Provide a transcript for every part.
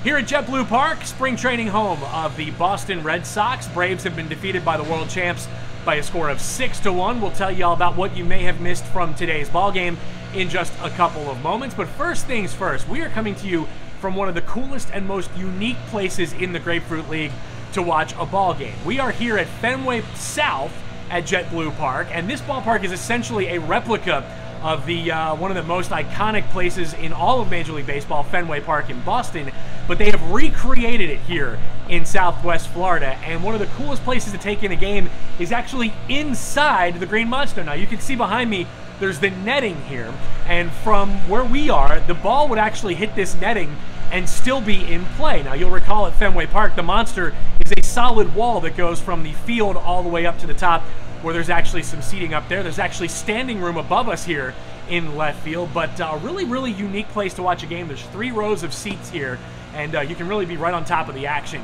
Here at JetBlue Park, spring training home of the Boston Red Sox. Braves have been defeated by the world champs by a score of 6-1. We'll tell you all about what you may have missed from today's ballgame in just a couple of moments. But first things first, we are coming to you from one of the coolest and most unique places in the Grapefruit League to watch a ball game. We are here at Fenway South at JetBlue Park, and this ballpark is essentially a replica of the one of the most iconic places in all of Major League Baseball, Fenway Park in Boston, but they have recreated it here in Southwest Florida, and one of the coolest places to take in a game is actually inside the Green Monster. Now you can see behind me there's the netting here, and from where we are, the ball would actually hit this netting and still be in play. Now you'll recall at Fenway Park, the Monster is a solid wall that goes from the field all the way up to the top, where there's actually some seating up there. There's actually standing room above us here in left field, but a really, really unique place to watch a game. There's 3 rows of seats here, and you can really be right on top of the action.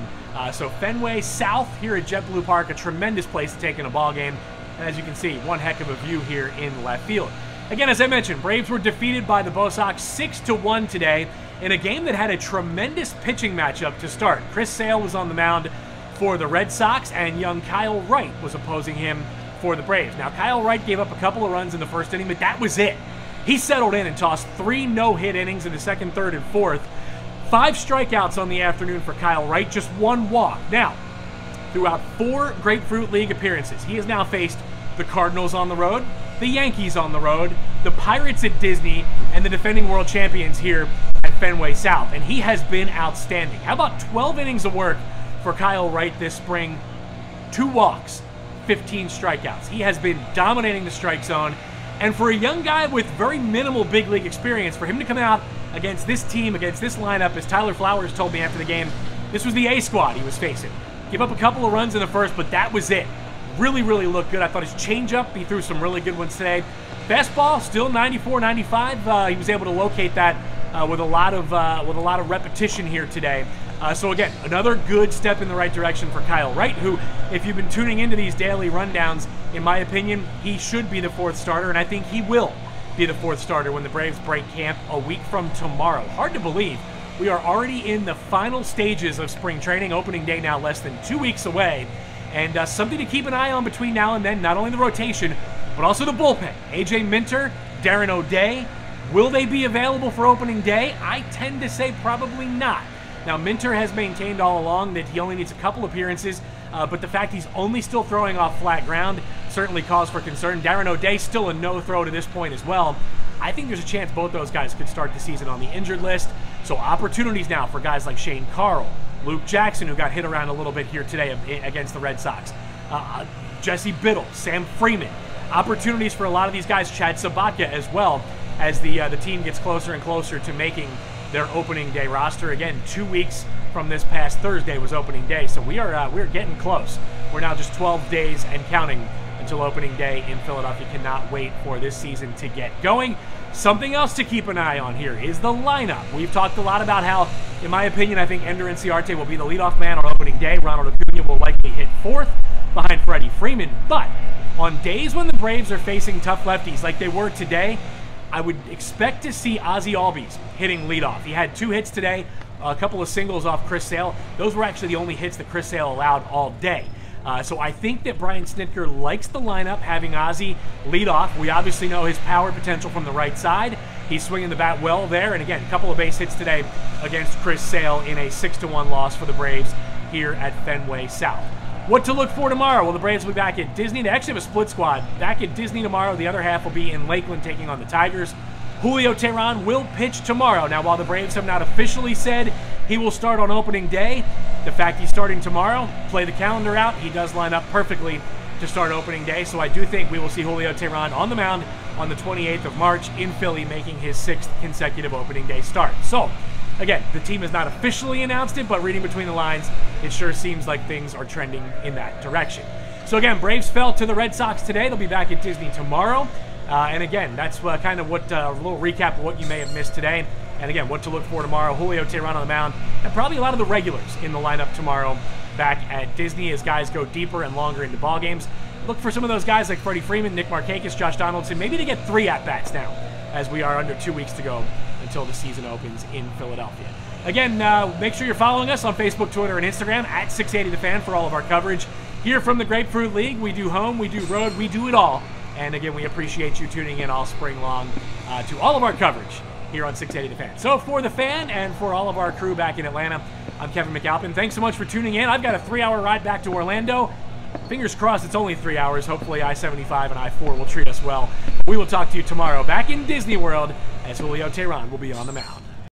So Fenway South here at JetBlue Park, a tremendous place to take in a ball game. And as you can see, one heck of a view here in left field. Again, as I mentioned, Braves were defeated by the Bo Sox 6-1 today in a game that had a tremendous pitching matchup to start. Chris Sale was on the mound for the Red Sox, and young Kyle Wright was opposing him for the Braves. Now, Kyle Wright gave up a couple of runs in the first inning, but that was it. He settled in and tossed 3 no-hit innings in the second, third, and fourth. 5 strikeouts on the afternoon for Kyle Wright, just 1 walk. Now, throughout 4 Grapefruit League appearances, he has now faced the Cardinals on the road, the Yankees on the road, the Pirates at Disney, and the defending world champions here at Fenway South, and he has been outstanding. How about 12 innings of work for Kyle Wright this spring? 2 walks, 15 strikeouts. He has been dominating the strike zone, and for a young guy with very minimal big league experience, for him to come out against this team, against this lineup, as Tyler Flowers told me after the game, this was the A squad he was facing. Give up a couple of runs in the first, but that was it. Really, really looked good. I thought his changeup, he threw some really good ones today. Fastball, still 94, 95. He was able to locate that with a lot of repetition here today. So again, another good step in the right direction for Kyle Wright, who, if you've been tuning into these daily rundowns, in my opinion, he should be the 4th starter, and I think he will be the 4th starter when the Braves break camp a week from tomorrow. Hard to believe. We are already in the final stages of spring training, opening day now less than 2 weeks away, and something to keep an eye on between now and then, not only the rotation, but also the bullpen. A.J. Minter, Darren O'Day, will they be available for opening day? I tend to say probably not. Now, Minter has maintained all along that he only needs a couple appearances, but the fact he's only still throwing off flat ground certainly cause for concern. Darren O'Day still a no-throw to this point as well. I think there's a chance both those guys could start the season on the injured list. So opportunities now for guys like Shane Carl, Luke Jackson, who got hit around a little bit here today against the Red Sox, Jesse Biddle, Sam Freeman. Opportunities for a lot of these guys, Chad Sabatka as well, as the team gets closer and closer to making their opening day roster. Again, 2 weeks from this past Thursday was opening day, so we're getting close. We're now just 12 days and counting until opening day in Philadelphia. Cannot wait for this season to get going. Something else to keep an eye on here is the lineup. We've talked a lot about how, in my opinion, I think Ender Inciarte will be the leadoff man on opening day. Ronald Acuna will likely hit 4th behind Freddie Freeman, but on days when the Braves are facing tough lefties like they were today, I would expect to see Ozzie Albies hitting leadoff. He had 2 hits today, a couple of singles off Chris Sale. Those were actually the only hits that Chris Sale allowed all day. So I think that Brian Snitker likes the lineup, having Ozzie lead off. We obviously know his power potential from the right side. He's swinging the bat well there. And again, a couple of base hits today against Chris Sale in a 6-1 loss for the Braves here at Fenway South. What to look for tomorrow? Well, the Braves will be back at Disney. They actually have a split squad back at Disney tomorrow. The other half will be in Lakeland taking on the Tigers. Julio Teheran will pitch tomorrow. Now, while the Braves have not officially said he will start on opening day, the fact he's starting tomorrow, play the calendar out, he does line up perfectly to start opening day. So I do think we will see Julio Teheran on the mound on the 28th of March in Philly, making his 6th consecutive opening day start. So, again, the team has not officially announced it, but reading between the lines, it sure seems like things are trending in that direction. So again, Braves fell to the Red Sox today. They'll be back at Disney tomorrow. And again, that's kind of what a little recap of what you may have missed today. And again, what to look for tomorrow. Julio Teheran on the mound, and probably a lot of the regulars in the lineup tomorrow back at Disney as guys go deeper and longer into ball games. Look for some of those guys like Freddie Freeman, Nick Markakis, Josh Donaldson, maybe to get 3 at-bats now, as we are under 2 weeks to go until the season opens in Philadelphia. Again, make sure you're following us on Facebook, Twitter, and Instagram at 680 The Fan for all of our coverage. Here from the Grapefruit League, we do home, we do road, we do it all. And again, we appreciate you tuning in all spring long to all of our coverage here on 680 The Fan. So for The Fan and for all of our crew back in Atlanta, I'm Kevin McAlpin. Thanks so much for tuning in. I've got a 3-hour ride back to Orlando. Fingers crossed it's only 3 hours. Hopefully I-75 and I-4 will treat us well. We will talk to you tomorrow back in Disney World as Julio Teheran will be on the mound.